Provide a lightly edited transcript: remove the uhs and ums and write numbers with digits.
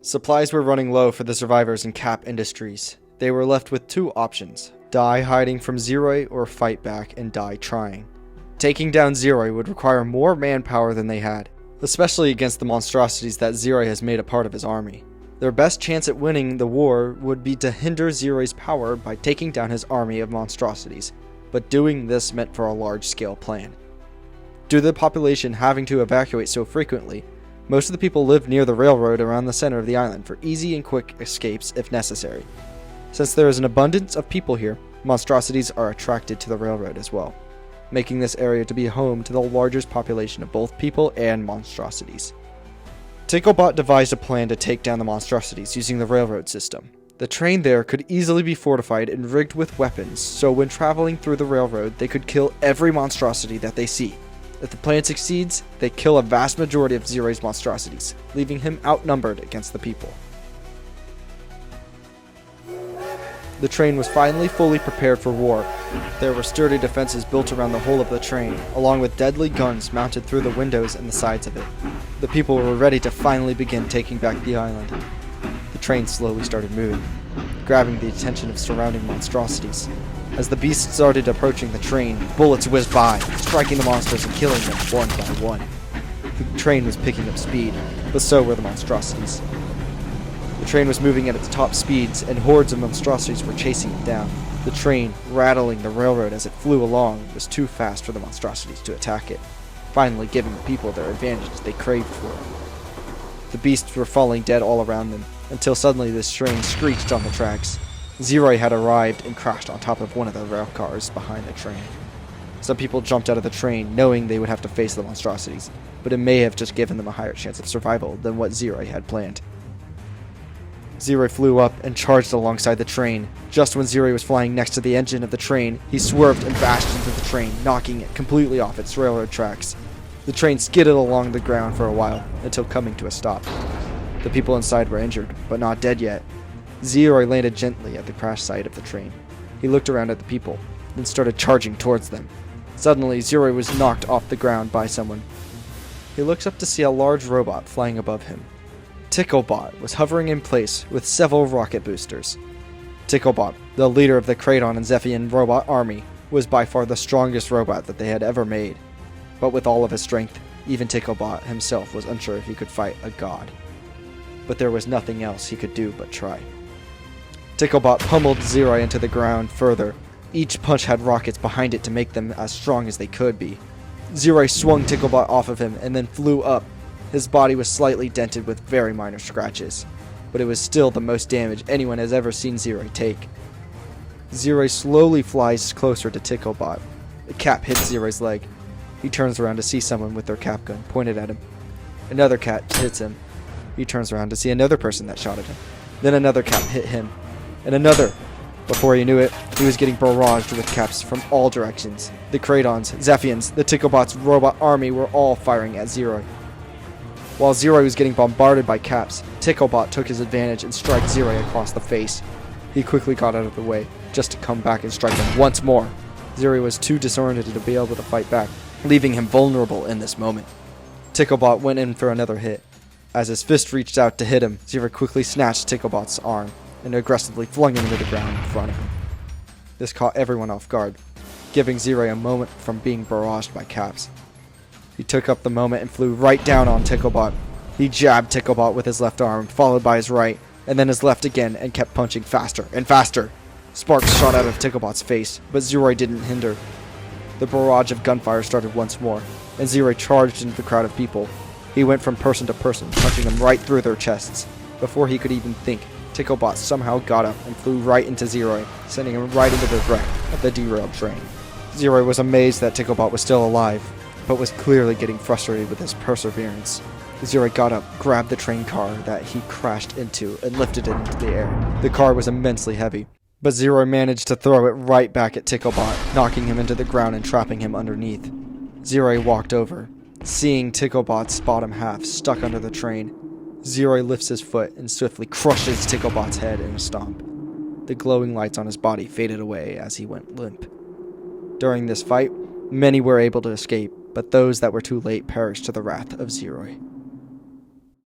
Supplies were running low for the survivors in Cap Industries. They were left with two options: die hiding from Zeroy or fight back and die trying. Taking down Zeroy would require more manpower than they had, especially against the monstrosities that Zeroy has made a part of his army. Their best chance at winning the war would be to hinder Zeroy's power by taking down his army of monstrosities, but doing this meant for a large-scale plan. Due to the population having to evacuate so frequently, most of the people lived near the railroad around the center of the island for easy and quick escapes if necessary. Since there is an abundance of people here, monstrosities are attracted to the railroad as well, making this area to be home to the largest population of both people and monstrosities. Ticklebot devised a plan to take down the monstrosities using the railroad system. The train there could easily be fortified and rigged with weapons, so when traveling through the railroad, they could kill every monstrosity that they see. If the plan succeeds, they kill a vast majority of Zeroy's monstrosities, leaving him outnumbered against the people. The train was finally fully prepared for war. There were sturdy defenses built around the whole of the train, along with deadly guns mounted through the windows and the sides of it. The people were ready to finally begin taking back the island. The train slowly started moving, grabbing the attention of surrounding monstrosities. As the beasts started approaching the train, bullets whizzed by, striking the monsters and killing them one by one. The train was picking up speed, but so were the monstrosities. The train was moving at its top speeds, and hordes of monstrosities were chasing it down. The train, rattling the railroad as it flew along, was too fast for the monstrosities to attack it, finally giving the people their advantage they craved for. The beasts were falling dead all around them, until suddenly this train screeched on the tracks. Zeroy had arrived and crashed on top of one of the rail cars behind the train. Some people jumped out of the train, knowing they would have to face the monstrosities, but it may have just given them a higher chance of survival than what Zeroy had planned. Zeroy flew up and charged alongside the train. Just when Zeroy was flying next to the engine of the train, he swerved and bashed into the train, knocking it completely off its railroad tracks. The train skidded along the ground for a while, until coming to a stop. The people inside were injured, but not dead yet. Zeroy landed gently at the crash site of the train. He looked around at the people, then started charging towards them. Suddenly, Zeroy was knocked off the ground by someone. He looks up to see a large robot flying above him. Ticklebot was hovering in place with several rocket boosters. Ticklebot, the leader of the Kraton and Zephian robot army, was by far the strongest robot that they had ever made. But with all of his strength, even Ticklebot himself was unsure if he could fight a god. But there was nothing else he could do but try. Ticklebot pummeled Zeroy into the ground further. Each punch had rockets behind it to make them as strong as they could be. Zeroy swung Ticklebot off of him and then flew up. His body was slightly dented with very minor scratches, but it was still the most damage anyone has ever seen Zeroy take. Zeroy slowly flies closer to Ticklebot. The cap hits Zeroy's leg. He turns around to see someone with their cap gun pointed at him. Another cat hits him. He turns around to see another person that shot at him. Then another cap hit him. And another. Before he knew it, he was getting barraged with caps from all directions. The Kratons, Zephians, the Ticklebot's robot army were all firing at Zeroy. While Zeroy was getting bombarded by caps, Ticklebot took his advantage and struck Zeroy across the face. He quickly got out of the way, just to come back and strike him once more. Zeroy was too disoriented to be able to fight back, leaving him vulnerable in this moment. Ticklebot went in for another hit. As his fist reached out to hit him, Zeroy quickly snatched Ticklebot's arm and aggressively flung him into the ground in front of him. This caught everyone off guard, giving Zeroy a moment from being barraged by caps. He took up the moment and flew right down on Ticklebot. He jabbed Ticklebot with his left arm, followed by his right, and then his left again, and kept punching faster and faster. Sparks shot out of Ticklebot's face, but Zeroy didn't hinder. The barrage of gunfire started once more, and Zeroy charged into the crowd of people. He went from person to person, punching them right through their chests. Before he could even think, Ticklebot somehow got up and flew right into Zeroy, sending him right into the wreck of the derailed train. Zeroy was amazed that Ticklebot was still alive, but was clearly getting frustrated with his perseverance. Zeroy got up, grabbed the train car that he crashed into, and lifted it into the air. The car was immensely heavy, but Zeroy managed to throw it right back at Ticklebot, knocking him into the ground and trapping him underneath. Zeroy walked over, seeing Ticklebot's bottom half stuck under the train. Zeroy lifts his foot and swiftly crushes Ticklebot's head in a stomp. The glowing lights on his body faded away as he went limp. During this fight, many were able to escape, but those that were too late perished to the wrath of Zeroy.